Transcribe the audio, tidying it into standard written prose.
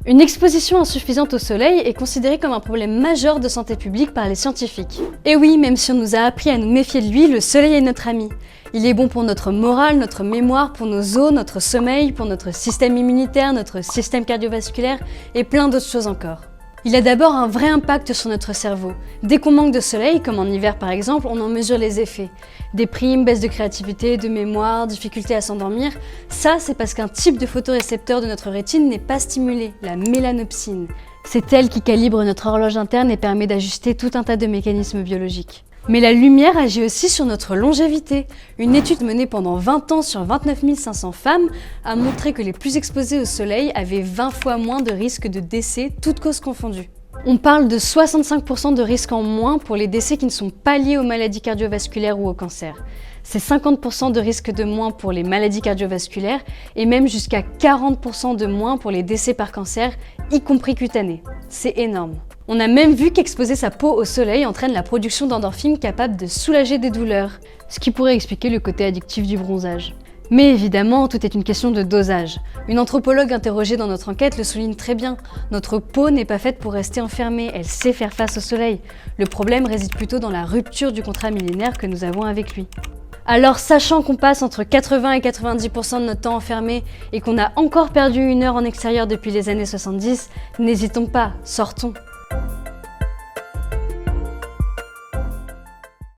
Une exposition insuffisante au soleil est considérée comme un problème majeur de santé publique par les scientifiques. Et oui, même si on nous a appris à nous méfier de lui, le soleil est notre ami. Il est bon pour notre morale, notre mémoire, pour nos os, notre sommeil, pour notre système immunitaire, notre système cardiovasculaire et plein d'autres choses encore. Il a d'abord un vrai impact sur notre cerveau. Dès qu'on manque de soleil, comme en hiver par exemple, on en mesure les effets. Déprime, baisse de créativité, de mémoire, difficulté à s'endormir. Ça, c'est parce qu'un type de photorécepteur de notre rétine n'est pas stimulé, la mélanopsine. C'est elle qui calibre notre horloge interne et permet d'ajuster tout un tas de mécanismes biologiques. Mais la lumière agit aussi sur notre longévité. Une étude menée pendant 20 ans sur 29 500 femmes a montré que les plus exposées au soleil avaient 20 fois moins de risques de décès, toutes causes confondues. On parle de 65% de risques en moins pour les décès qui ne sont pas liés aux maladies cardiovasculaires ou au cancer. C'est 50% de risques de moins pour les maladies cardiovasculaires et même jusqu'à 40% de moins pour les décès par cancer, y compris cutanés. C'est énorme. On a même vu qu'exposer sa peau au soleil entraîne la production d'endorphines capables de soulager des douleurs, ce qui pourrait expliquer le côté addictif du bronzage. Mais évidemment, tout est une question de dosage. Une anthropologue interrogée dans notre enquête le souligne très bien. Notre peau n'est pas faite pour rester enfermée, elle sait faire face au soleil. Le problème réside plutôt dans la rupture du contrat millénaire que nous avons avec lui. Alors, sachant qu'on passe entre 80 et 90% de notre temps enfermé et qu'on a encore perdu 1 heure en extérieur depuis les années 70, n'hésitons pas, sortons.